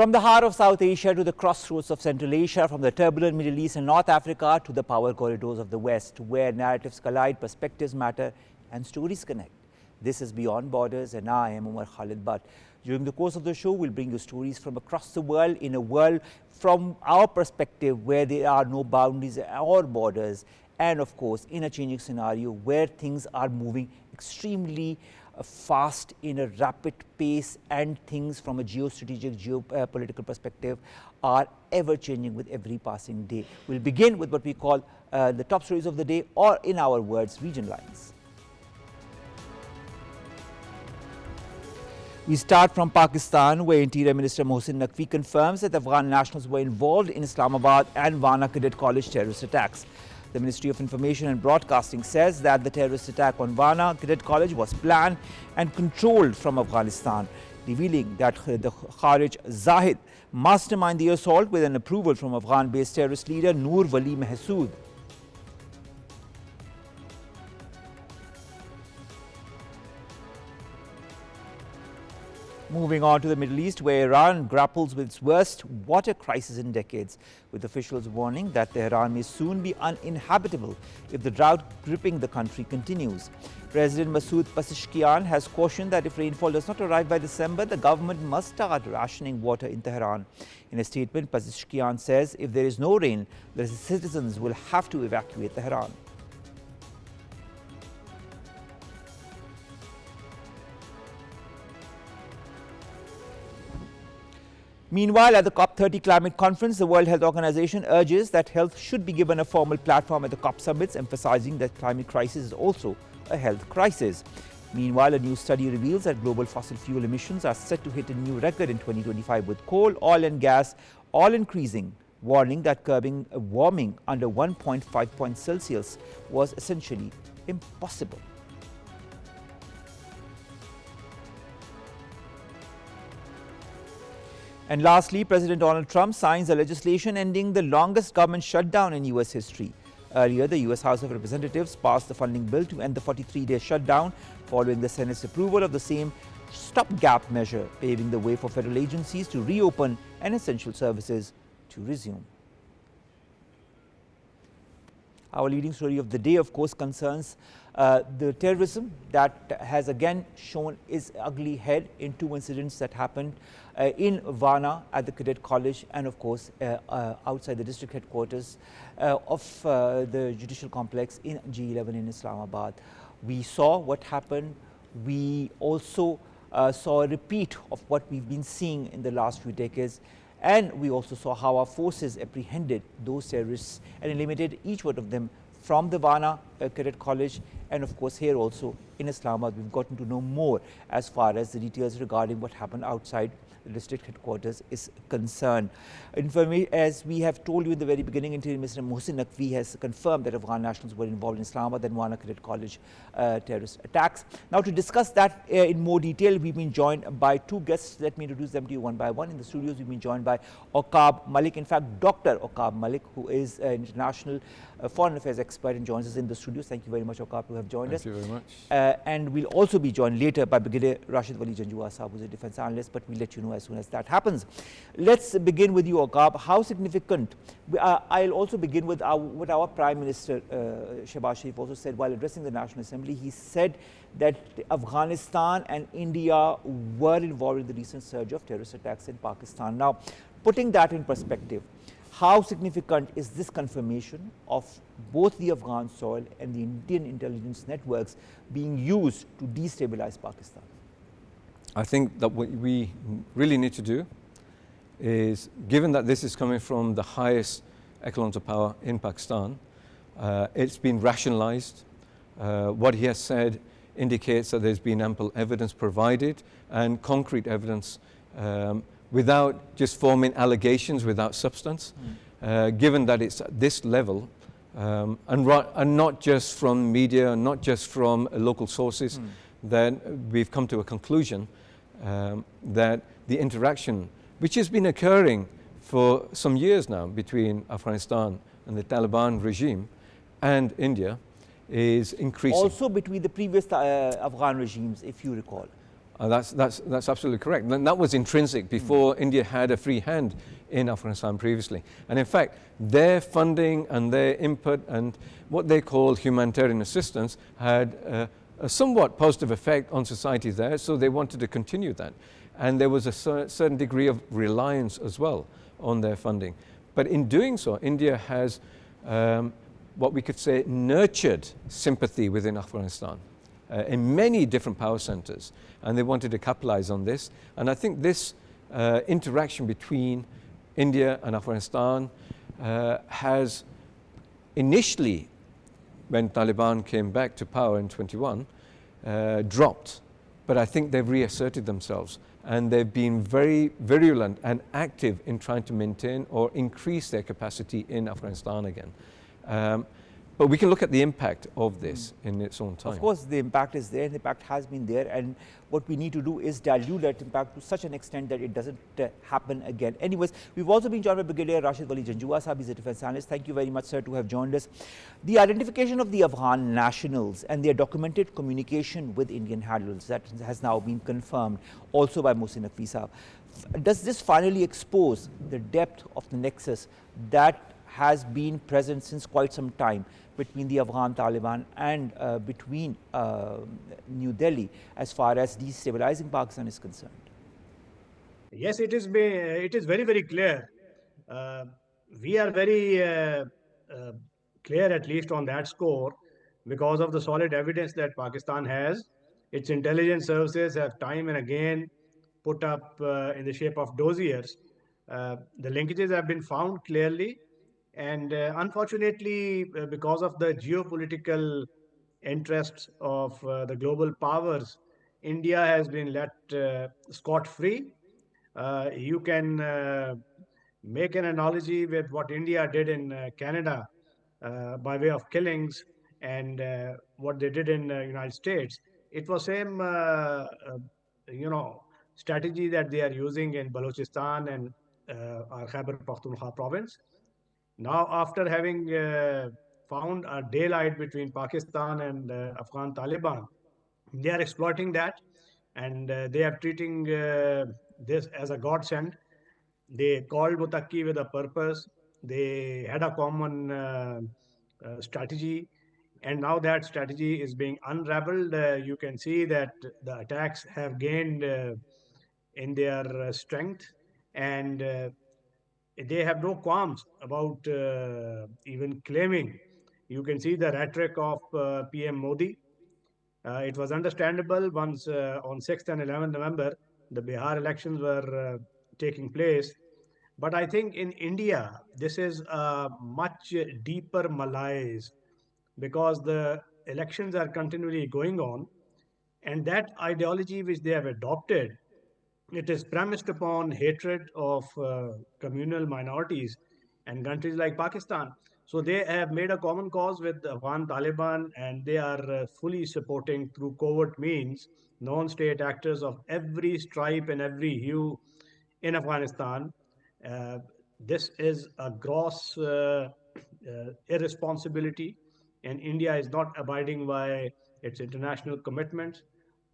From the heart of South Asia to the crossroads of Central Asia, from the turbulent Middle East and North Africa to the power corridors of the West, where narratives collide, perspectives matter and stories connect. This is Beyond Borders and I am Khalid. But during the course of the show, we'll bring you stories from across the world, in a world from our perspective where there are no boundaries or borders, and of course in a changing scenario where things are moving extremely fast in a rapid pace, and things from a geostrategic, geopolitical perspective are ever changing with every passing day. We'll begin with what we call the top stories of the day, or in our words, region lines. We start from Pakistan, where Interior Minister Mohsin Naqvi confirms that Afghan nationals were involved in Islamabad and Wana Cadet College terrorist attacks. The Ministry of Information and Broadcasting says that the terrorist attack on Wana Cadet College was planned and controlled from Afghanistan, revealing that the Kharij Zahid masterminded the assault with an approval from Afghan-based terrorist leader Noor Wali Mahsood. Moving on to the Middle East, where Iran grapples with its worst water crisis in decades, with officials warning that Tehran may soon be uninhabitable if the drought gripping the country continues. President Masoud Pezeshkian has cautioned that if rainfall does not arrive by December, the government must start rationing water in Tehran. In a statement, Pezeshkian says if there is no rain, the citizens will have to evacuate Tehran. Meanwhile, at the COP30 climate conference, the World Health Organization urges that health should be given a formal platform at the COP summits, emphasizing that climate crisis is also a health crisis. Meanwhile, a new study reveals that global fossil fuel emissions are set to hit a new record in 2025, with coal, oil and gas all increasing, warning that curbing warming under 1.5 points Celsius was essentially impossible. And lastly, President Donald Trump signs a legislation ending the longest government shutdown in U.S. history. Earlier, the U.S. House of Representatives passed the funding bill to end the 43-day shutdown following the Senate's approval of the same stopgap measure, paving the way for federal agencies to reopen and essential services to resume. Our leading story of the day, of course, concerns the terrorism that has again shown its ugly head in two incidents that happened in Wana at the Cadet College, and of course outside the district headquarters of the judicial complex in G11 in Islamabad. We saw what happened. We also saw a repeat of what we've been seeing in the last few decades. And we also saw how our forces apprehended those terrorists and eliminated each one of them from the Wana Cadet College. And of course, here also in Islamabad, we've gotten to know more as far as the details regarding what happened outside the district headquarters is concerned. As we have told you in the very beginning, Interior Minister Mohsin Naqvi has confirmed that Afghan nationals were involved in Islamabad and Wana Cadet College terrorist attacks. Now, to discuss that in more detail, we've been joined by two guests. Let me introduce them to you one by one. In the studios, we've been joined by Aqab Malik, in fact, Dr. Aqab Malik, who is an international foreign affairs expert and joins us in the studios. Thank you very much, Aqab, to have joined us. Thank you very much. And we'll also be joined later by Brigadier Rashid Wali Janjua, who's a defense analyst, but we'll let you know as soon as that happens. Let's begin with you, Aqab. How significant? I'll also begin with what our Prime Minister Shehbaz Sharif also said while addressing the National Assembly. He said that Afghanistan and India were involved in the recent surge of terrorist attacks in Pakistan. Now, putting that in perspective, how significant is this confirmation of both the Afghan soil and the Indian intelligence networks being used to destabilize Pakistan? I think that what we really need to do is, given that this is coming from the highest echelons of power in Pakistan, it's been rationalized. What he has said indicates that there's been ample evidence provided and concrete evidence without just forming allegations without substance. Given that it's at this level, and not just from media, not just from local sources, then we've come to a conclusion that the interaction, which has been occurring for some years now between Afghanistan and the Taliban regime and India, is increasing. Also between the previous Afghan regimes, if you recall. That's absolutely correct. And that was intrinsic before India had a free hand in Afghanistan previously. And in fact, their funding and their input and what they call humanitarian assistance had a somewhat positive effect on society there, so they wanted to continue that. And there was a certain degree of reliance as well on their funding. But in doing so, India has what we could say nurtured sympathy within Afghanistan in many different power centers, and they wanted to capitalize on this. And I think this interaction between India and Afghanistan has initially, when Taliban came back to power in 21, dropped. But I think they've reasserted themselves, and they've been very virulent and active in trying to maintain or increase their capacity in Afghanistan again. But we can look at the impact of this in its own time. Of course, the impact is there, the impact has been there, and what we need to do is dilute that impact to such an extent that it doesn't happen again. Anyways, we've also been joined by Brigadier Rashid Wali Janjua Sahab, he's a defense analyst. Thank you very much, sir, to have joined us. The identification of the Afghan nationals and their documented communication with Indian handlers, that has now been confirmed also by Mohsin Naqvi Sahab. Does this finally expose the depth of the nexus that has been present since quite some time between the Afghan Taliban and between New Delhi as far as destabilizing Pakistan is concerned? Yes, it is very, very clear. We are very clear, at least on that score, because of the solid evidence that Pakistan has. Its intelligence services have time and again put up in the shape of dossiers. The linkages have been found clearly. And unfortunately, because of the geopolitical interests of the global powers, India has been let scot-free. You can make an analogy with what India did in Canada by way of killings and what they did in the United States. It was same, strategy that they are using in Balochistan and our Khyber Pakhtunkhwa province. Now, after having found a daylight between Pakistan and Afghan Taliban, they are exploiting that, and they are treating this as a godsend. They called Mutaki with a purpose. They had a common strategy, and now that strategy is being unraveled. You can see that the attacks have gained in their strength, and they have no qualms about even claiming. You can see the rhetoric of PM Modi. It was understandable once on 6th and 11th November, the Bihar elections were taking place. But I think in India, this is a much deeper malaise because the elections are continually going on. And that ideology which they have adopted, it is premised upon hatred of communal minorities and countries like Pakistan. So they have made a common cause with the Afghan Taliban, and they are fully supporting through covert means non-state actors of every stripe and every hue in Afghanistan. Uh, this is a gross irresponsibility, and India is not abiding by its international commitments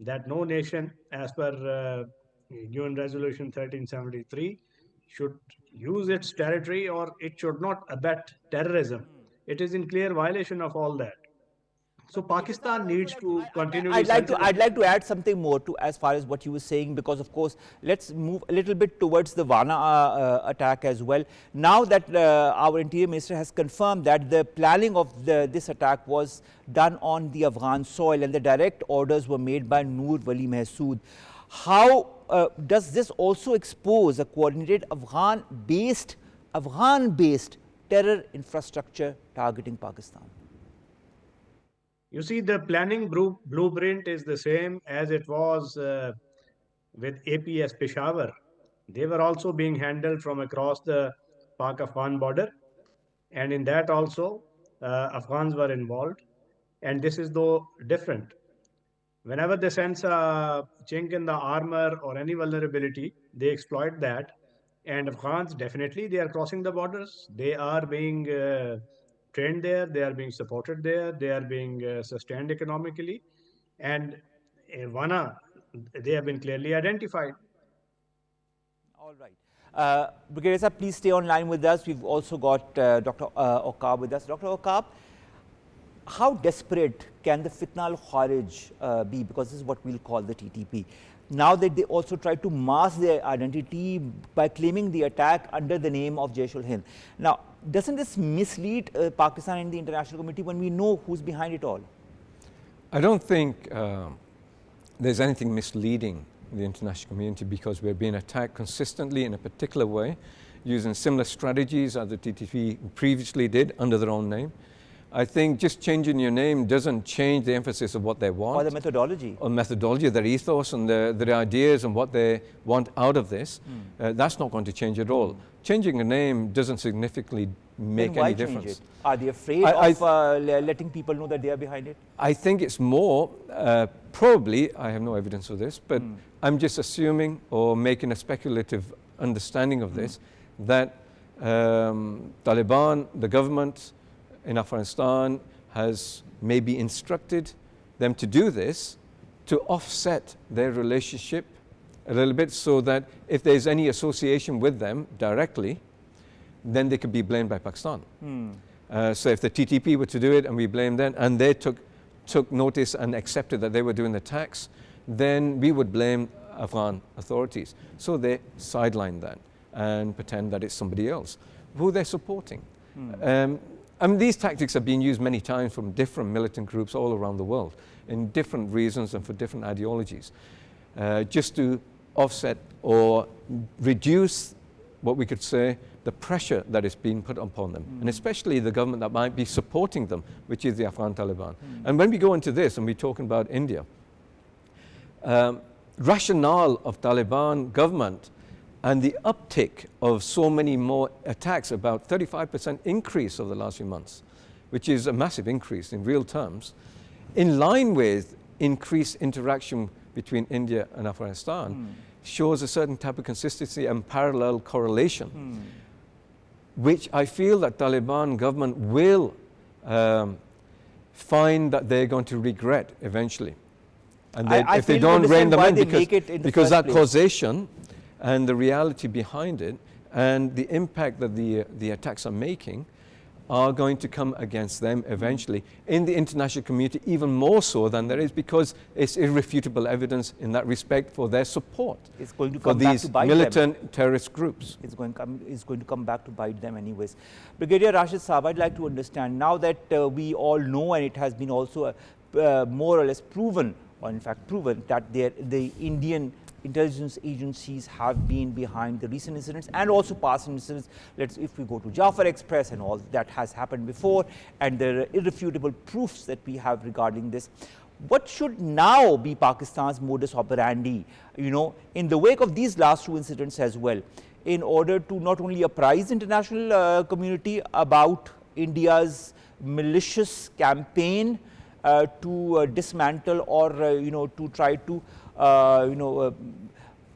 that no nation, as per UN Resolution 1373, should use its territory or it should not abet terrorism. It is in clear violation of all that. So Pakistan needs to continually I'd like to add something more to as far as what you were saying, because of course let's move a little bit towards the Vana attack as well. Now that our Interior Minister has confirmed that the planning of this attack was done on the Afghan soil and the direct orders were made by Noor Wali Mahsood, how does this also expose a coordinated Afghan-based terror infrastructure targeting Pakistan? You see, the planning blueprint is the same as it was with APS Peshawar. They were also being handled from across the Pak-Afghan border. And in that also, Afghans were involved. And this is though different. Whenever they sense a chink in the armor or any vulnerability, they exploit that. And Afghans, definitely, they are crossing the borders. They are being trained there. They are being supported there. They are being sustained economically. And Vana, they have been clearly identified. All right. Brigadier Sir, please stay online with us. We've also got Dr. Aqab with us. Dr. Aqab, how desperate can the Fitna al-Kharij be? Because this is what we'll call the TTP. Now that they also try to mask their identity by claiming the attack under the name of Jaish-ul-Hind. Now, doesn't this mislead Pakistan and the international community when we know who's behind it all? I don't think there's anything misleading the international community because we're being attacked consistently in a particular way using similar strategies as the TTP previously did under their own name. I think just changing your name doesn't change the emphasis of what they want. Or the methodology. Or methodology, their ethos and their ideas and what they want out of this. That's not going to change at all. Changing a name doesn't significantly make any difference. It? Are they afraid of letting people know that they are behind it? I think it's more, probably, I have no evidence of this, but I'm just assuming or making a speculative understanding of this, that Taliban, the government in Afghanistan, has maybe instructed them to do this to offset their relationship a little bit so that if there's any association with them directly, then they could be blamed by Pakistan. So if the TTP were to do it and we blame them and they took notice and accepted that they were doing the attacks, then we would blame Afghan authorities. So they sideline that and pretend that it's somebody else who they're supporting. I mean, these tactics have been used many times from different militant groups all around the world in different reasons and for different ideologies, just to offset or reduce what we could say the pressure that is being put upon them, and especially the government that might be supporting them, which is the Afghan Taliban. And when we go into this and we're talking about India, rationale of Taliban government and the uptick of so many more attacks, about 35% increase over the last few months, which is a massive increase in real terms, in line with increased interaction between India and Afghanistan, shows a certain type of consistency and parallel correlation, which I feel that Taliban government will find that they're going to regret eventually. And if they don't rein them in, because that causation and the reality behind it and the impact that the attacks are making are going to come against them eventually in the international community, even more so than there is, because it's irrefutable evidence in that respect for their support for these militant terrorist groups. It's going to come back to bite them anyways. Brigadier Rashid Saab, I'd like to understand, now that we all know, and it has been also more or less proven, or in fact proven, that the Indian intelligence agencies have been behind the recent incidents and also past incidents. If we go to Jafar Express and all that has happened before, and there are irrefutable proofs that we have regarding this, what should now be Pakistan's modus operandi, in the wake of these last two incidents as well, in order to not only apprise international community about India's malicious campaign to dismantle or to try to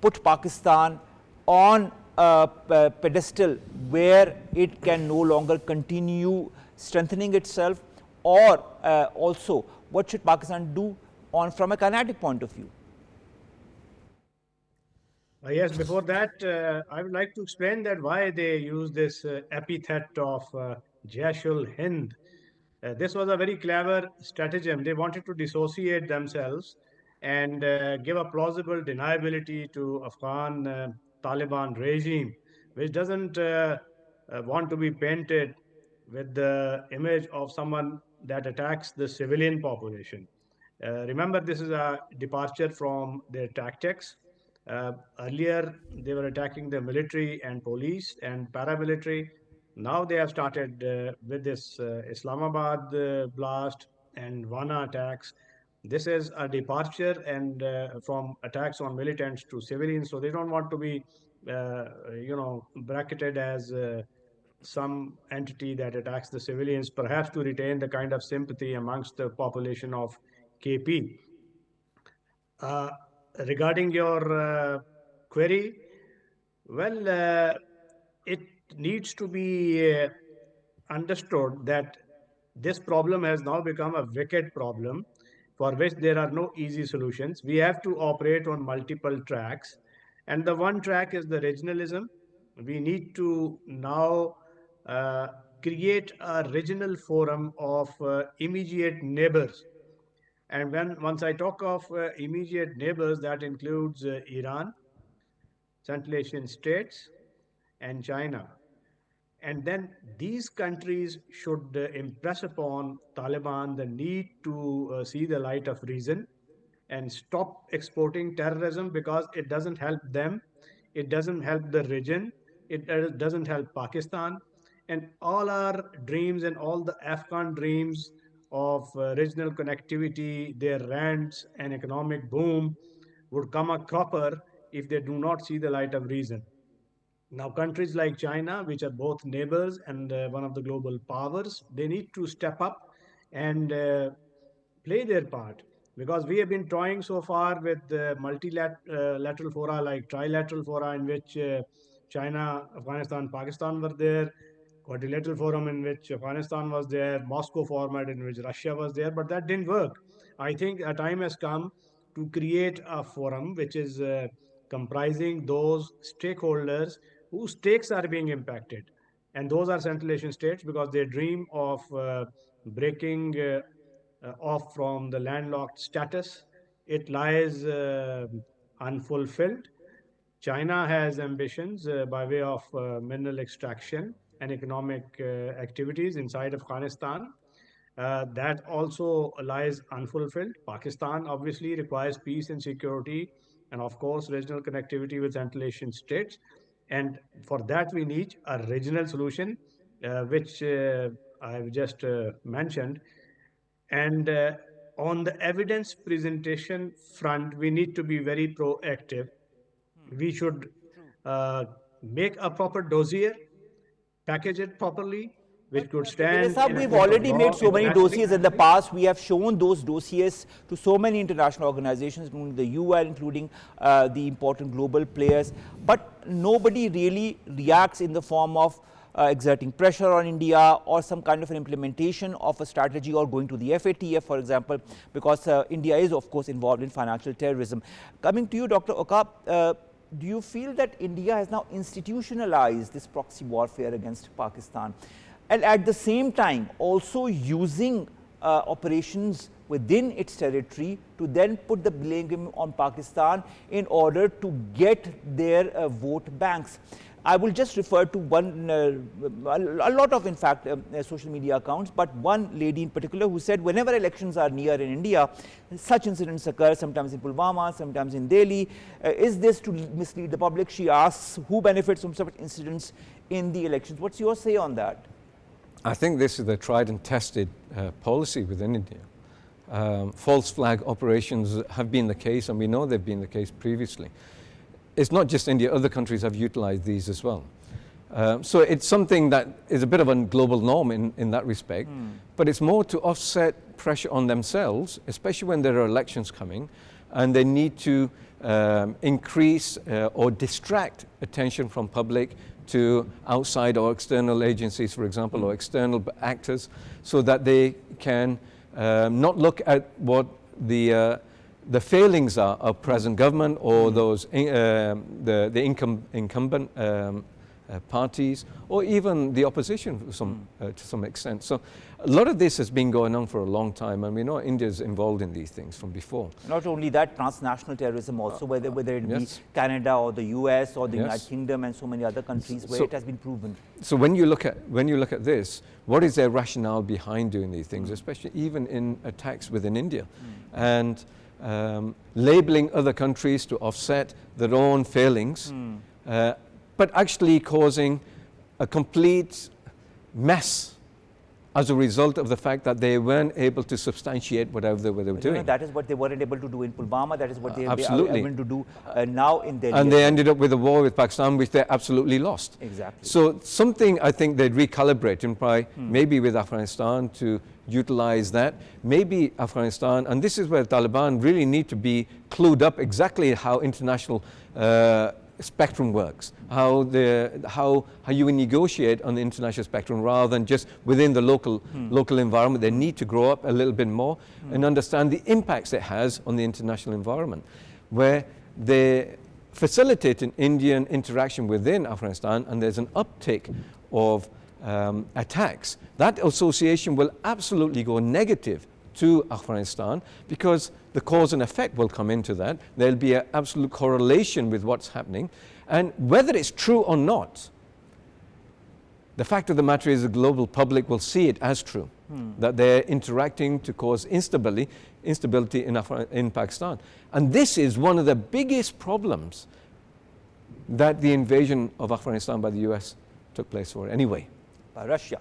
put Pakistan on a pedestal where it can no longer continue strengthening itself, or also what should Pakistan do from a kinetic point of view? Yes, before that, I would like to explain that why they use this epithet of Jaish-ul-Hind. This was a very clever stratagem. They wanted to dissociate themselves and give a plausible deniability to Afghan Taliban regime, which doesn't want to be painted with the image of someone that attacks the civilian population. Remember, this is a departure from their tactics. Earlier, they were attacking the military and police and paramilitary. Now they have started with this Islamabad blast and Wana attacks. This is a departure and from attacks on militants to civilians. So they don't want to be, bracketed as some entity that attacks the civilians, perhaps to retain the kind of sympathy amongst the population of KP. Regarding your query, well, it needs to be understood that this problem has now become a wicked problem, for which there are no easy solutions. We have to operate on multiple tracks. And the one track is the regionalism. We need to now uh, create a regional forum of immediate neighbors. And once I talk of immediate neighbors, that includes Iran, Central Asian states, and China. And then these countries should impress upon Taliban the need to see the light of reason and stop exporting terrorism, because it doesn't help them, it doesn't help the region, it doesn't help Pakistan. And all our dreams and all the Afghan dreams of regional connectivity, their rents and economic boom would come a cropper if they do not see the light of reason. Now, countries like China, which are both neighbors and one of the global powers, they need to step up and play their part, because we have been toying so far with multilateral fora like trilateral fora, in which China, Afghanistan, Pakistan were there, quadrilateral forum in which Afghanistan was there, Moscow format in which Russia was there, but that didn't work. I think a time has come to create a forum which is comprising those stakeholders whose stakes are being impacted. And those are Central Asian states, because they dream of breaking off from the landlocked status. It lies unfulfilled. China has ambitions by way of mineral extraction and economic activities inside Afghanistan. That also lies unfulfilled. Pakistan obviously requires peace and security, and of course, regional connectivity with Central Asian states. And for that, we need a regional solution, which I've just mentioned. And on the evidence presentation front, we need to be very proactive. We should uh, make a proper dossier, package it properly, which could stand in a We've court of already law made so many internationally. dossiers in the past. We have shown those dossiers to so many international organizations, including the UN, including the important global players. But nobody really reacts in the form of exerting pressure on India or some kind of an implementation of a strategy, or going to the FATF, for example, because India is, of course, involved in financial terrorism. Coming to you, Dr. Aqab, do you feel that India has now institutionalized this proxy warfare against Pakistan, and at the same time also using operations within its territory to then put the blame on Pakistan in order to get their vote banks? I will just refer to one, a lot of, in fact, social media accounts, but one lady in particular who said whenever elections are near in India, such incidents occur, sometimes in Pulwama, sometimes in Delhi. Is this to mislead the public? She asks, who benefits from such incidents in the elections? What's your say on that? I think this is the tried and tested policy within India. False flag operations have been the case, and we know they've been the case previously. It's not just India, other countries have utilized these as well. So it's something that is a bit of a global norm in that respect, but it's more to offset pressure on themselves, especially when there are elections coming, and they need to increase or distract attention from public to outside or external agencies, for example, or external actors, so that they can not look at what the failings are of present government or those the incumbent parties, or even the opposition to some extent. So a lot of this has been going on for a long time, and we know India is involved in these things from before. Not only that, transnational terrorism also, whether it be Canada or the US or the United Kingdom and so many other countries where it has been proven. So when you look at this, what is their rationale behind doing these things, especially even in attacks within India? And labeling other countries to offset their own failings, but actually causing a complete mess as a result of the fact that they weren't able to substantiate whatever they were doing. That is what they weren't able to do in Pulwama, that is what they are able to do now in Delhi. And they ended up with a war with Pakistan, which they absolutely lost. Exactly. So something I think they'd recalibrate and try maybe with Afghanistan to utilize that. Maybe Afghanistan, and this is where Taliban really need to be clued up exactly how international spectrum works, how you negotiate on the international spectrum rather than just within the local environment. They need to grow up a little bit more and understand the impacts it has on the international environment, where they facilitating Indian interaction within Afghanistan and there's an uptick of attacks. That association will absolutely go negative to Afghanistan because the cause and effect will come into that. There'll be an absolute correlation with what's happening. And whether it's true or not, the fact of the matter is the global public will see it as true, that they're interacting to cause instability in Pakistan. And this is one of the biggest problems that the invasion of Afghanistan by the US took place for anyway. By Russia.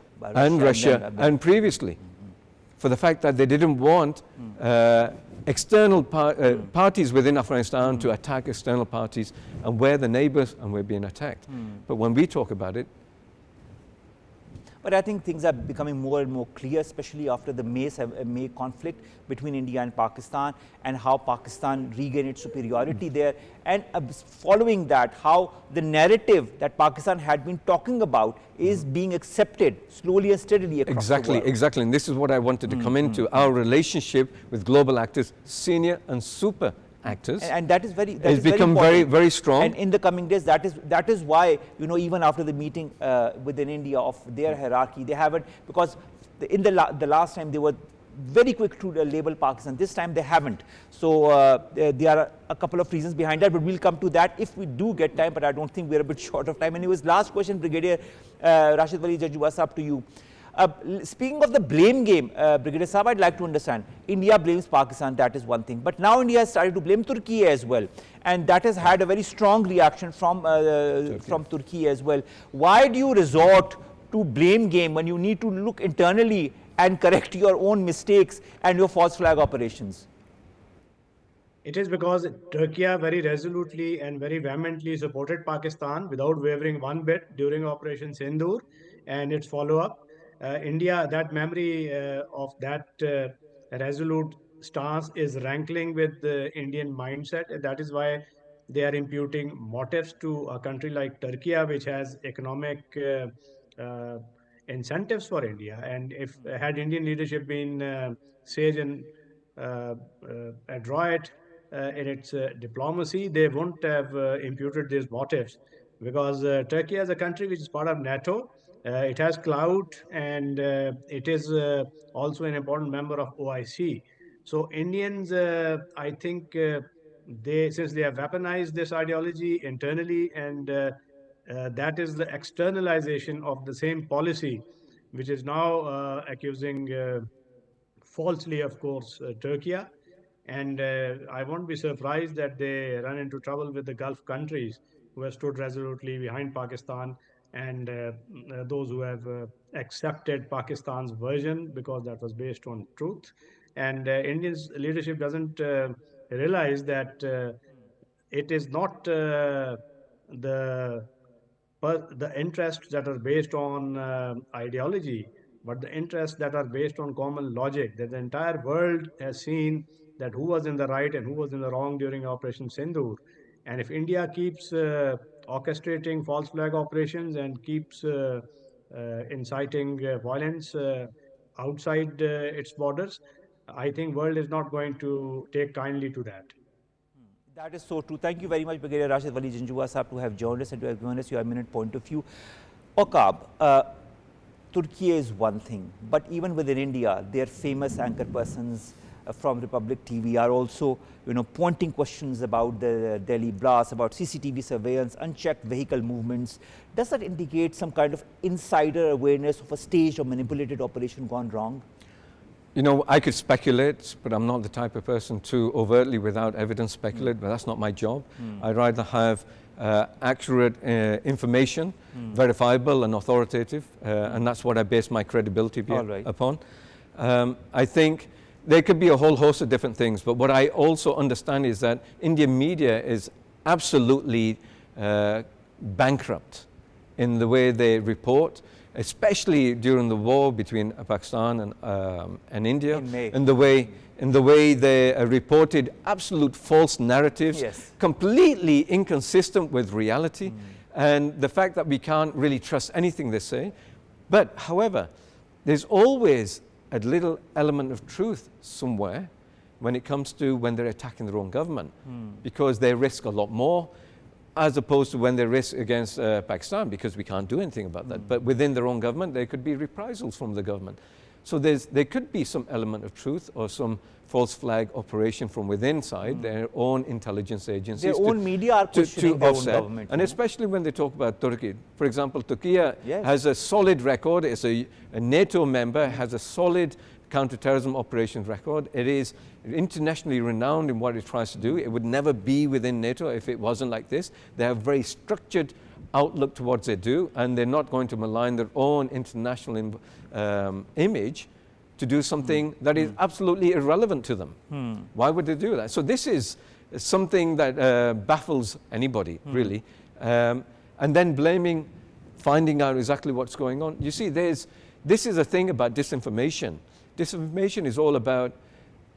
And previously. For the fact that they didn't want external parties within Afghanistan to attack external parties, and we're the neighbors and we're being attacked. But when we talk about it, but I think things are becoming more and more clear, especially after the May conflict between India and Pakistan, and how Pakistan regained its superiority there. And following that, how the narrative that Pakistan had been talking about is being accepted slowly and steadily across the world. Exactly. And this is what I wanted to come into, our relationship with global actors, senior and super actors, and that is very become very strong. And in the coming days, that is why, you know, even after the meeting within India of their hierarchy, they haven't, because in the last time they were very quick to label Pakistan. This time they haven't. So there are a couple of reasons behind that, but we'll come to that if we do get time. But I don't think we're a bit short of time. Anyways, last question, Brigadier Rashid, Wali, Janjua, up to you. Speaking of the blame game, Brigadier Saab, I'd like to understand, India blames Pakistan, that is one thing. But now India has started to blame Turkey as well. And that has had a very strong reaction from Turkey as well. Why do you resort to blame game when you need to look internally and correct your own mistakes and your false flag operations? It is because Turkey very resolutely and very vehemently supported Pakistan without wavering one bit during Operation Sindoor and its follow-up. India, that memory of that resolute stance is rankling with the Indian mindset. And that is why they are imputing motives to a country like Turkey, which has economic incentives for India. And if had Indian leadership been sage and adroit in its diplomacy, they wouldn't have imputed these motives, because Turkey as a country which is part of NATO, it has clout, and it is also an important member of OIC. So Indians, I think, since they have weaponized this ideology internally, and that is the externalization of the same policy, which is now accusing falsely, of course, Turkey. And I won't be surprised that they run into trouble with the Gulf countries who have stood resolutely behind Pakistan, and those who have accepted Pakistan's version because that was based on truth. And India's leadership doesn't realize that it is not the interests that are based on ideology, but the interests that are based on common logic, that the entire world has seen that who was in the right and who was in the wrong during Operation Sindoor. And if India keeps orchestrating false flag operations and keeps inciting violence outside its borders, I think world is not going to take kindly to that. That is so true. Thank you very much, Brigadier Rashid, Wali, Janjua Sahab, to have joined us and to have given us your eminent point of view. Aqab, Turkey is one thing, but even within India, their famous anchor persons from Republic TV are also, pointing questions about the Delhi blast, about CCTV surveillance, unchecked vehicle movements. Does that indicate some kind of insider awareness of a staged or manipulated operation gone wrong? I could speculate, but I'm not the type of person to overtly, without evidence, speculate. But that's not my job. I'd rather have accurate information, verifiable and authoritative, and that's what I base my credibility upon. I think there could be a whole host of different things, but what I also understand is that Indian media is absolutely bankrupt in the way they report, especially during the war between Pakistan and India, In May. in the way they reported absolute false narratives, Yes. completely inconsistent with reality, and the fact that we can't really trust anything they say. But however, there's always a little element of truth somewhere when it comes to when they're attacking their own government, because they risk a lot more as opposed to when they risk against Pakistan, because we can't do anything about that. But within their own government, there could be reprisals from the government. So there could be some element of truth or some false flag operation from within inside their own intelligence agencies. Their own media are questioning their own government. And especially when they talk about Turkey. For example, Turkey Yes. has a solid record. It's a NATO member, has a solid counterterrorism operations record. It is internationally renowned in what it tries to do. It would never be within NATO if it wasn't like this. They have very structured outlook towards they do, and they're not going to malign their own international image to do something that is absolutely irrelevant to them. Why would they do that? So this is something that baffles anybody, really. And then finding out exactly what's going on. You see, this is a thing about disinformation. Disinformation is all about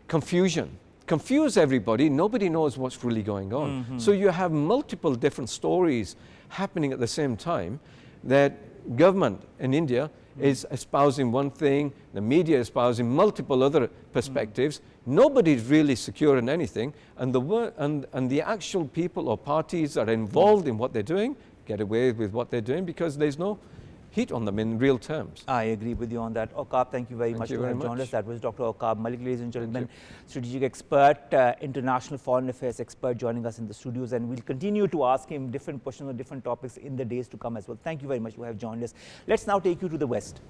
confusion. Confuse everybody, nobody knows what's really going on. So you have multiple different stories happening at the same time, that government in India is espousing one thing, the media is espousing multiple other perspectives. Nobody's really secure in anything, and the actual people or parties that are involved in what they're doing get away with what they're doing because there's no heat on them in real terms. I agree with you on that. Aqab, thank you very much for having joined us. That was Dr. Aqab Malik, ladies and gentlemen, strategic expert, international foreign affairs expert, joining us in the studios, and we'll continue to ask him different questions on different topics in the days to come as well. Thank you very much for having joined us. Let's now take you to the West.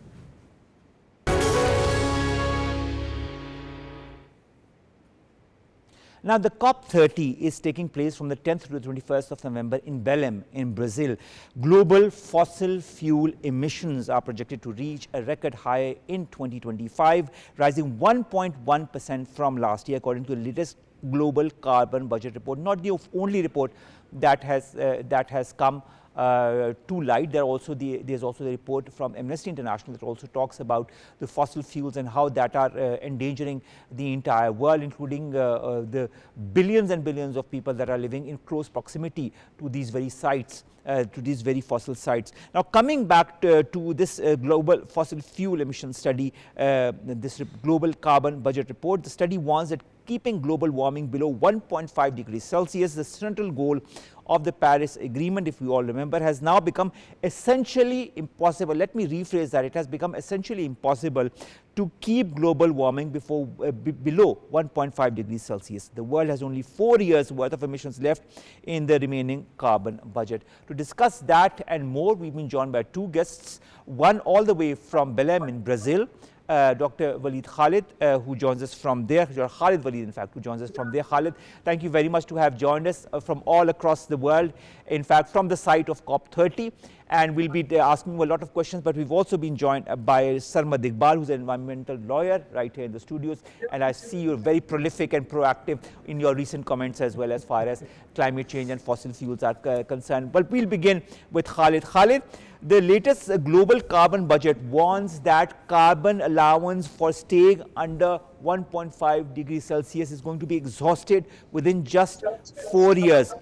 Now, the COP30 is taking place from the 10th to the 21st of November in Belém, in Brazil. Global fossil fuel emissions are projected to reach a record high in 2025, rising 1.1% from last year, according to the latest global carbon budget report. Not the only report that has come to light. There's also the report from Amnesty International that also talks about the fossil fuels and how that are endangering the entire world, including the billions and billions of people that are living in close proximity to these very sites, to these very fossil sites. Now, coming back to this global fossil fuel emission study, this global carbon budget report, the study warns that keeping global warming below 1.5 degrees Celsius, the central goal of the Paris Agreement, if you all remember, has now become essentially impossible. Let me rephrase that. It has become essentially impossible to keep global warming below 1.5 degrees Celsius. The world has only 4 years worth of emissions left in the remaining carbon budget. To discuss that and more, we've been joined by two guests, one all the way from Belém in Brazil, Dr. Waleed Khalid, who joins us from there, Khalid Waleed, in fact, who joins us from there. Khalid, thank you very much to have joined us from all across the world, in fact, from the site of COP30. And we'll be asking you a lot of questions, but we've also been joined by Sarmad Iqbal, who's an environmental lawyer right here in the studios. And I see you're very prolific and proactive in your recent comments as well as far as climate change and fossil fuels are concerned. But we'll begin with Khalid. Khalid, the latest global carbon budget warns that carbon allowance for staying under 1.5 degrees Celsius is going to be exhausted within just 4 years.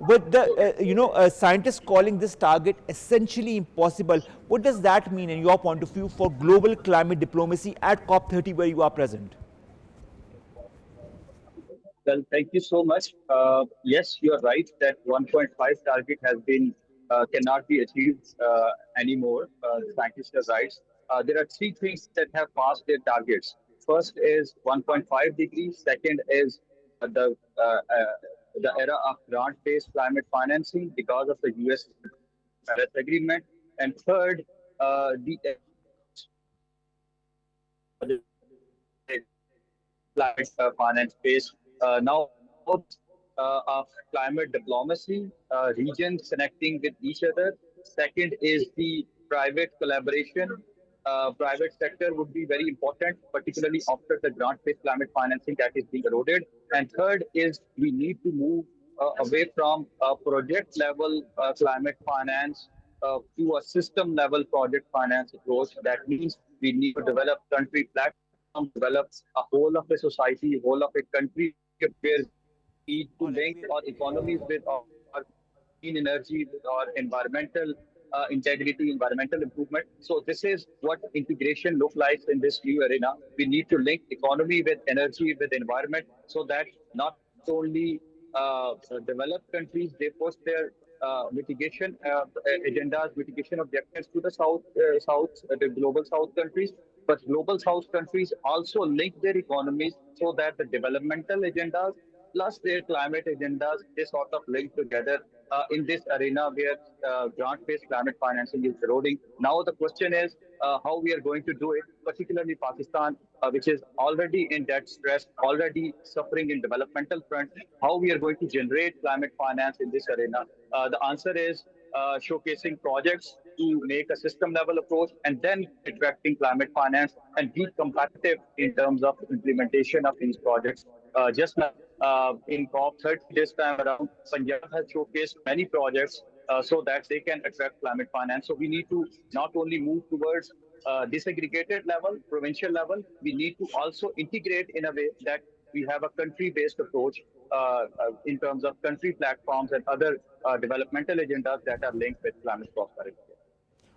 With the scientists calling this target essentially impossible, what does that mean in your point of view for global climate diplomacy at COP30 where you are present? Well, thank you so much. Yes, you are right that 1.5 target has been cannot be achieved anymore. The scientists are right. There are three things that have passed their targets. First is 1.5 degrees. Second is the era of grant-based climate financing because of the U.S. Paris Agreement. And third, the climate finance base. Now, of climate diplomacy, regions connecting with each other. Second is the private collaboration. Private sector would be very important, particularly after the grant-based climate financing that is being eroded. And third is we need to move away from project-level climate finance to a system level project finance approach. That means we need to develop country platforms, develop a whole of a society, whole of a country where we need to link our economies with our clean energy, with our environmental integrity, environmental improvement. So this is what integration look like in this new arena. We need to link economy with energy, with environment, so that not only developed countries, they push their mitigation agendas, mitigation objectives to the the global South countries, but global South countries also link their economies so that the developmental agendas plus their climate agendas, they sort of link together in this arena where grant-based climate financing is eroding. Now the question is how we are going to do it, particularly Pakistan, which is already in debt stress, already suffering in developmental front, how we are going to generate climate finance in this arena. The answer is showcasing projects to make a system level approach and then attracting climate finance and be competitive in terms of implementation of these projects. Just like in COP30 this time around, Punjab has showcased many projects so that they can attract climate finance. So we need to not only move towards disaggregated level, provincial level, we need to also integrate in a way that we have a country-based approach in terms of country platforms and other developmental agendas that are linked with climate prosperity.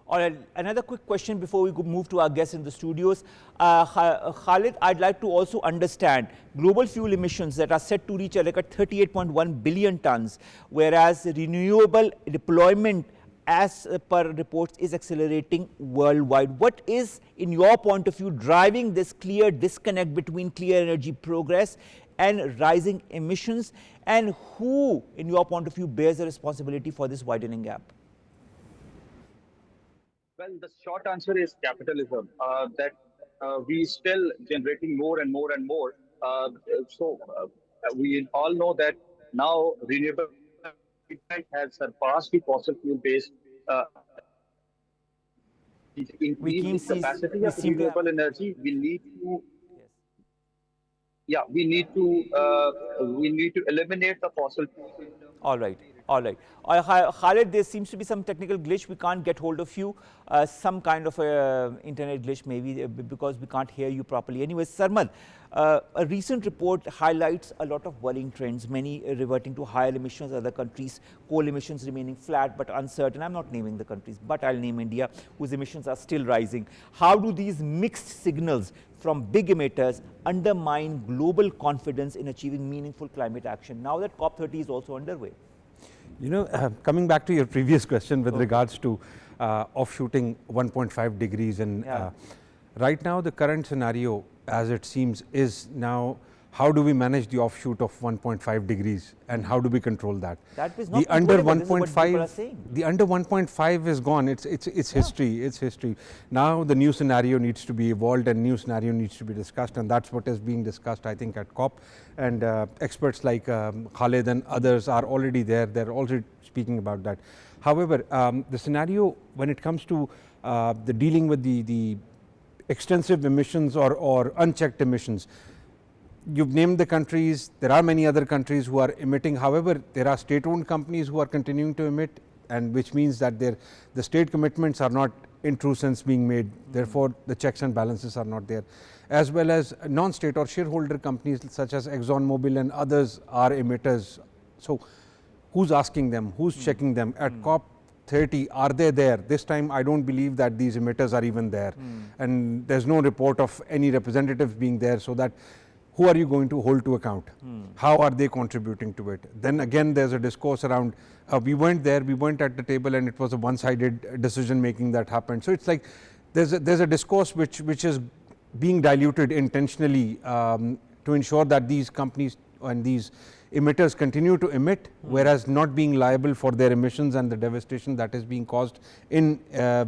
All right, another quick question before we move to our guests in the studios. Khalid, I'd like to also understand global fuel emissions that are set to reach a record 38.1 billion tons, whereas renewable deployment as per reports is accelerating worldwide. What is, in your point of view, driving this clear disconnect between clear energy progress and rising emissions, and who, in your point of view, bears the responsibility for this widening gap? Well, the short answer is capitalism, that we still generating more and more and more. We all know that now renewable has surpassed the fossil fuel based increase the capacity of renewable energy. We need to, we need to eliminate the fossil fuel. All right. All right. Khalid, there seems to be some technical glitch. We can't get hold of you. Some kind of internet glitch maybe because we can't hear you properly. Anyways, Sarmad, a recent report highlights a lot of worrying trends, many reverting to higher emissions, other countries, coal emissions remaining flat but uncertain. I'm not naming the countries, but I'll name India, whose emissions are still rising. How do these mixed signals from big emitters undermine global confidence in achieving meaningful climate action now that COP30 is also underway? You know, coming back to your previous question with regards to offshooting 1.5 degrees, and right now the current scenario, as it seems, is now how do we manage the offshoot of 1.5 degrees and how do we control that? That is not the under 1.5. The under 1.5 is gone. It's history. It's history. Now the new scenario needs to be evolved and new scenario needs to be discussed, and that's what is being discussed, I think, at COP. And experts like Khalid and others are already there. They're already speaking about that. However, the scenario when it comes to the dealing with the extensive emissions or unchecked emissions, you've named the countries. There are many other countries who are emitting. However, there are state-owned companies who are continuing to emit, and which means that the state commitments are not in true sense being made. Therefore, the checks and balances are not there. As well as non-state or shareholder companies such as ExxonMobil and others are emitters. So, who's asking them? Who's checking them? At COP30, are they there? This time, I don't believe that these emitters are even there. And there's no report of any representatives being there, so that who are you going to hold to account? How are they contributing to it? Then again, there's a discourse around, we went there, we went at the table, and it was a one-sided decision making that happened. So it's like there's a discourse which is being diluted intentionally to ensure that these companies and these emitters continue to emit, whereas not being liable for their emissions and the devastation that is being caused in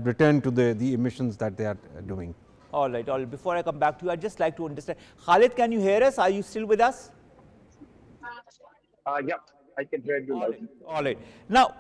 return to the emissions that they are doing. All right, all right. Before I come back to you, I'd just like to understand. Khalid, can you hear us? Are you still with us? Yeah, I can hear you. All right. Now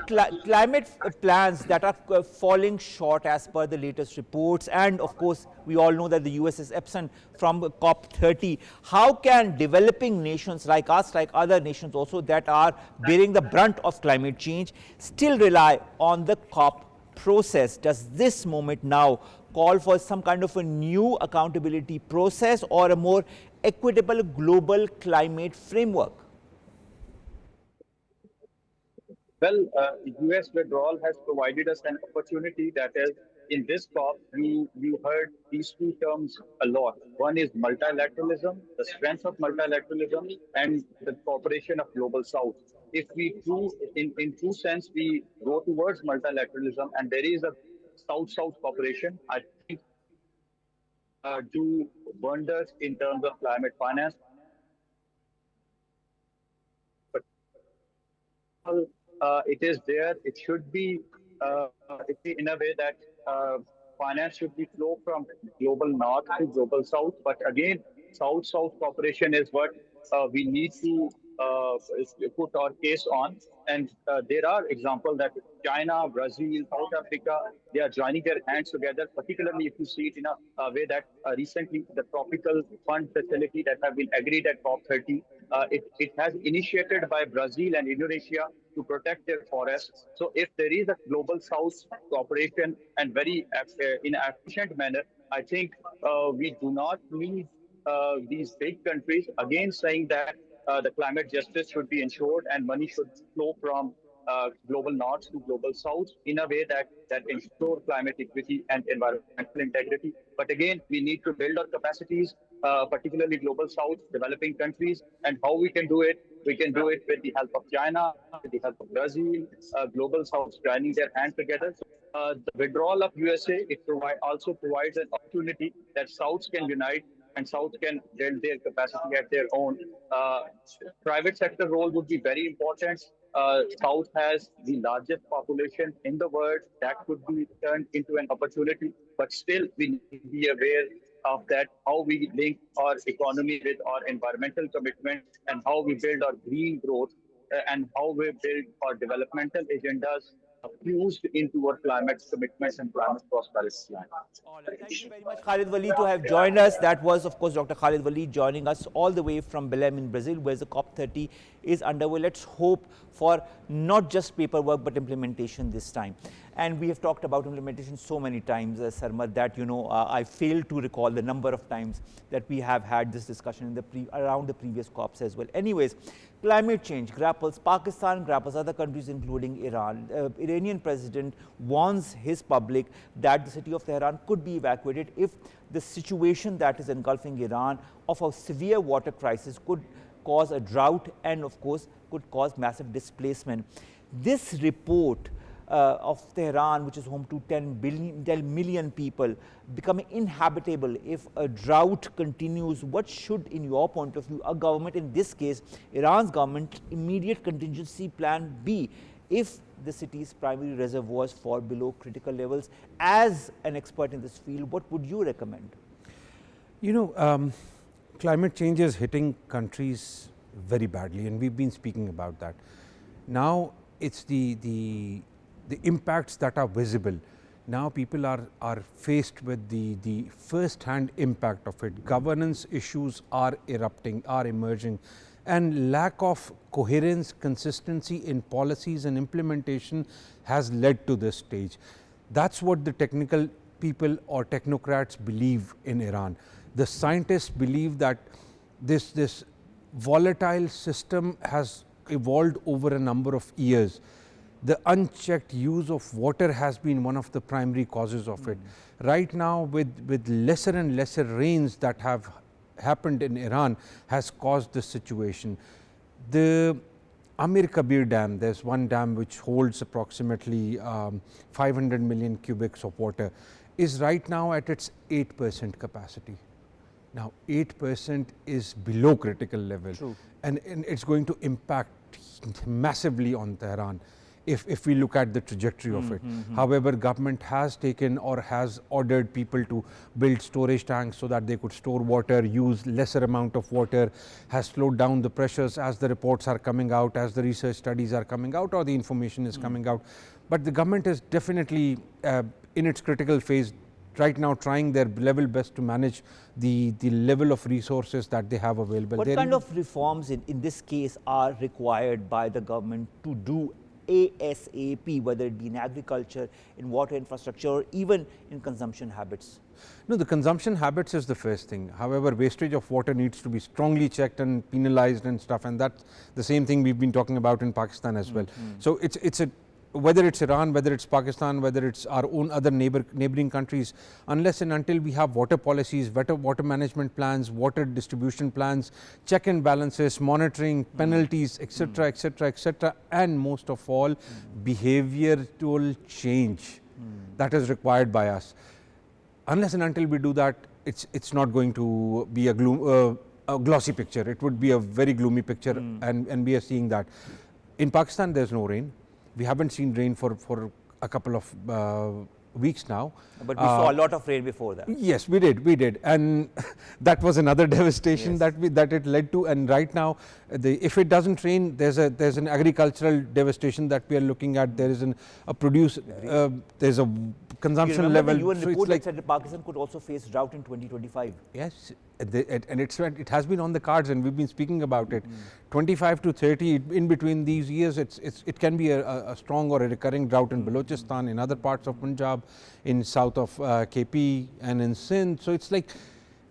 climate plans that are falling short as per the latest reports, and of course, we all know that the US is absent from COP30. How can developing nations like us, like other nations also that are bearing the brunt of climate change, still rely on the COP process, does this moment now call for some kind of a new accountability process or a more equitable global climate framework? Well, US withdrawal has provided us an opportunity, that is, in this COP, we heard these two terms a lot. One is multilateralism, the strength of multilateralism, and the cooperation of global South. If we in true sense, we go towards multilateralism and there is a South-South cooperation, I think do wonders in terms of climate finance. But it is there. It should be in a way that finance should be flow from global north to global south. But again, South-South cooperation is what we need to put our case on. And there are examples that China, Brazil, South Africa, they are joining their hands together, particularly if you see it in a way that recently the tropical fund facility that have been agreed at COP30, it has initiated by Brazil and Indonesia to protect their forests. So if there is a global South cooperation and very in an efficient manner, I think we do not need these big countries again saying that the climate justice should be ensured and money should flow from global north to global south in a way that ensure climate equity and environmental integrity. But again, we need to build our capacities, particularly global south, developing countries, and how we can do it. We can do it with the help of China, with the help of Brazil, global south joining their hands together. So, the withdrawal of USA, it also provides an opportunity that Souths can unite and South can build their capacity at their own. Private sector role would be very important. South has the largest population in the world. That could be turned into an opportunity, but still we need to be aware of that, how we link our economy with our environmental commitment and how we build our green growth and how we build our developmental agendas fused into our climate commitments and climate prosperity. All right. Thank you very much, Khalid Waleed, to have joined us. That was, of course, Dr. Khalid Waleed joining us all the way from Belém in Brazil, where the COP30 is underway. Let's hope for not just paperwork, but implementation this time. And we have talked about implementation so many times, Sarmad, that, I failed to recall the number of times that we have had this discussion in around the previous COPs as well. Anyways, climate change grapples Pakistan, grapples other countries, including Iran. Iranian president warns his public that the city of Tehran could be evacuated if the situation that is engulfing Iran of a severe water crisis could cause a drought and, of course, could cause massive displacement. This report of Tehran, which is home to 10 million people, becoming inhabitable if a drought continues, what should, in your point of view, a government, in this case Iran's government, immediate contingency plan be if the city's primary reservoirs fall below critical levels? As an expert in this field, what would you recommend? Climate change is hitting countries very badly, and we've been speaking about that. Now it's the impacts that are visible. Now people are faced with the first-hand impact of it. Governance issues are erupting, are emerging, and lack of coherence, consistency in policies and implementation has led to this stage. That's what the technical people or technocrats believe in Iran. The scientists believe that this volatile system has evolved over a number of years. The unchecked use of water has been one of the primary causes of it. Right now, with lesser and lesser rains that have happened in Iran, has caused this situation. The Amir Kabir Dam, there's one dam which holds approximately 500 million cubics of water, is right now at its 8% capacity. Now 8% is below critical level. True. And it's going to impact massively on Tehran if we look at the trajectory of it. However, government has taken or has ordered people to build storage tanks so that they could store water, use lesser amount of water, has slowed down the pressures as the reports are coming out, as the research studies are coming out, or the information is coming out. But the government is definitely in its critical phase right now, trying their level best to manage the level of resources that they have available. What kind of reforms in this case are required by the government to do ASAP, whether it be in agriculture, in water infrastructure, or even in consumption habits? No, the consumption habits is the first thing. However, wastage of water needs to be strongly checked and penalized and stuff, and that's the same thing we've been talking about in Pakistan as well. So it's a, whether it's Iran, whether it's Pakistan, whether it's our own other neighboring countries, unless and until we have water policies, water management plans, water distribution plans, check and balances, monitoring, penalties, etc., etc., etc., and most of all, behavioral change that is required by us. Unless and until we do that, it's not going to be a glossy picture. It would be a very gloomy picture, and we are seeing that. In Pakistan, there's no rain. We haven't seen rain for a couple of weeks now. But we saw a lot of rain before that. Yes, we did, and that was another devastation that it led to. And right now, if it doesn't rain, there's an agricultural devastation that we are looking at. There is there's a consumption level. The UN report that said that Pakistan could also face drought in 2025. Yes, and it has been on the cards, and we've been speaking about it. 25 to 30, in between these years, it can be a strong or a recurring drought in Balochistan, in other parts of Punjab, in south of KP, and in Sindh. So it's like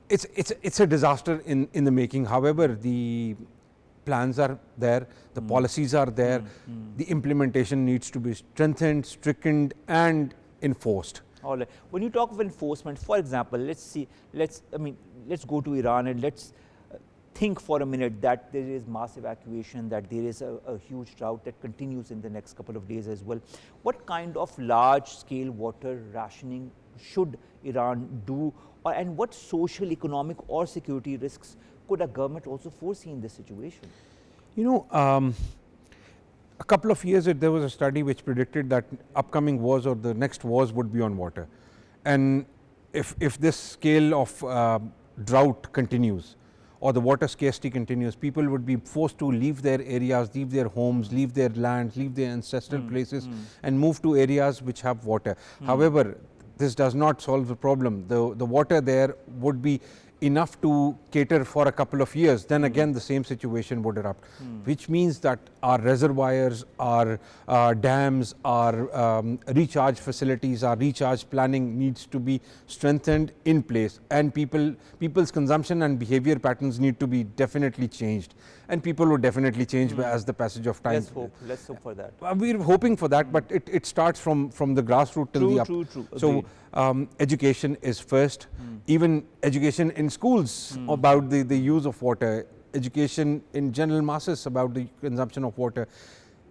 it's a disaster in the making. However, the plans are there, the policies are there, the implementation needs to be strengthened, strictened, and enforced. All right. When you talk of enforcement, for example, let's go to Iran and let's think for a minute that there is mass evacuation, that there is a huge drought that continues in the next couple of days as well. What kind of large-scale water rationing should Iran do, and what social, economic, or security risks could a government also foresee in this situation? You know, a couple of years there was a study which predicted that upcoming wars or the next wars would be on water, and if this scale of drought continues or the water scarcity continues, people would be forced to leave their areas, leave their homes, leave their lands, leave their ancestral places, and move to areas which have water. However, this does not solve the problem. The water there would be enough to cater for a couple of years, then again the same situation would erupt, which means that our reservoirs, our dams, our recharge facilities, our recharge planning needs to be strengthened in place, and people's consumption and behavior patterns need to be definitely changed, and people will definitely change as the passage of time. Let's hope for that. We're hoping for that, but it starts from the grassroots till the up. True. So education is first, even education in schools about the use of water, education in general masses about the consumption of water,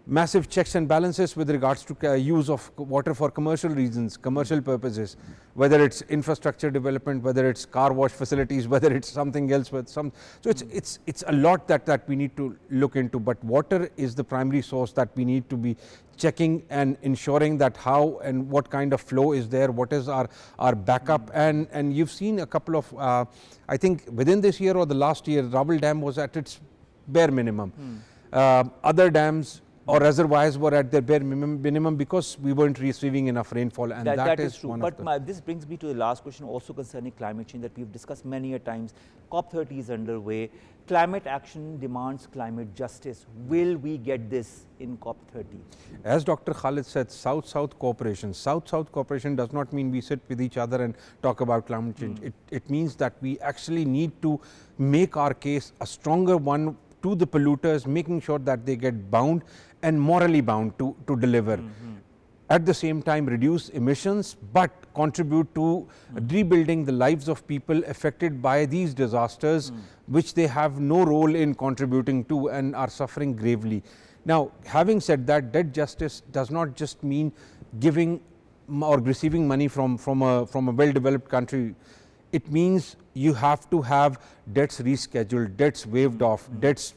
massive checks and balances with regards to use of water for commercial reasons, commercial purposes, whether it's infrastructure development, whether it's car wash facilities, whether it's something else. So it's a lot that we need to look into, but water is the primary source that we need to be checking and ensuring that how and what kind of flow is there, what is our backup, and you've seen a couple of I think within this year or the last year, Rawal Dam was at its bare minimum. Other dams or reservoirs were at their bare minimum because we weren't receiving enough rainfall, and that is true. But this brings me to the last question also concerning climate change that we've discussed many a times. COP30 is underway. Climate action demands climate justice. Will we get this in COP30? As Dr. Khalid said, South-South cooperation. South-South cooperation does not mean we sit with each other and talk about climate change. It means that we actually need to make our case a stronger one to the polluters, making sure that they get bound and morally bound to deliver. At the same time, reduce emissions, but contribute to rebuilding the lives of people affected by these disasters, which they have no role in contributing to and are suffering gravely. Now, having said that, debt justice does not just mean giving or receiving money from a well-developed country. It means you have to have debts rescheduled, debts waived off, debts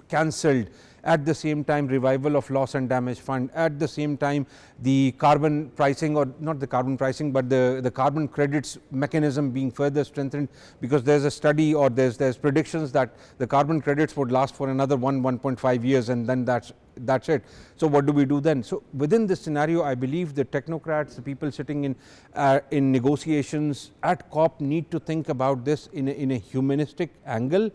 cancelled. At the same time, revival of loss and damage fund. At the same time, the carbon pricing, or not the carbon pricing, but the carbon credits mechanism being further strengthened, because there's a study or there's predictions that the carbon credits would last for another 1.5 years, and then that's that's it. So what do we do then? So within this scenario, I believe the technocrats, the people sitting in negotiations at COP need to think about this in a humanistic angle,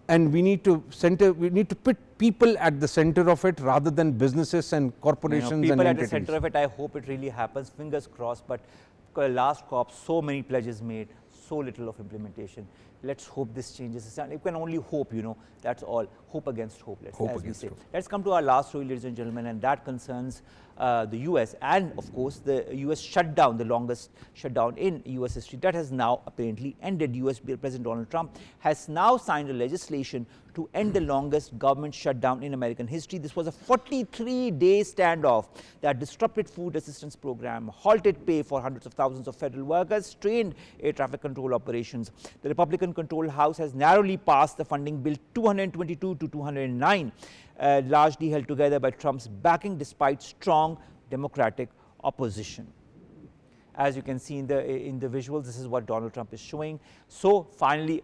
and we need to put people at the center of it rather than businesses and corporations people and at entities. the center of it. I hope it really happens. Fingers crossed. But last COP, so many pledges made, so little of implementation. Let's hope this changes. You can only hope, that's all. Hope against hope, as we say. Let's come to our last story, ladies and gentlemen, and that concerns the US and, of course, the US shutdown, the longest shutdown in US history. That has now apparently ended. US President Donald Trump has now signed a legislation to end the longest government shutdown in American history. This was a 43-day standoff that disrupted food assistance program, halted pay for hundreds of thousands of federal workers, strained air traffic control operations. The Republican-controlled House has narrowly passed the funding bill 222 to 209, largely held together by Trump's backing despite strong Democratic opposition. As you can see in the visuals, this is what Donald Trump is showing. So finally,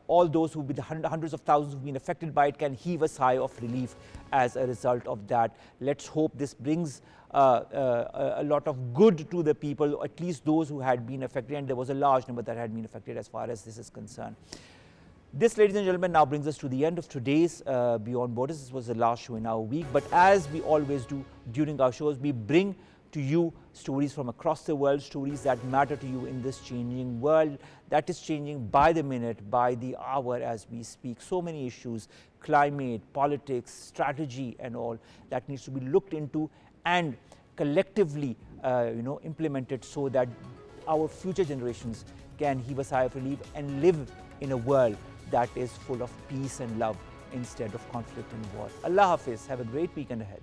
all those who've been hundreds of thousands who've been affected by it can heave a sigh of relief as a result of that. Let's hope this brings a lot of good to the people, at least those who had been affected, and there was a large number that had been affected as far as this is concerned. This, ladies and gentlemen, now brings us to the end of today's Beyond Borders. This was the last show in our week, but as we always do during our shows, we bring to you stories from across the world, stories that matter to you in this changing world that is changing by the minute, by the hour as we speak. So many issues, climate, politics, strategy and all that needs to be looked into and collectively implemented so that our future generations can heave a sigh of relief and live in a world that is full of peace and love instead of conflict and war. Allah Hafiz. Have a great weekend ahead.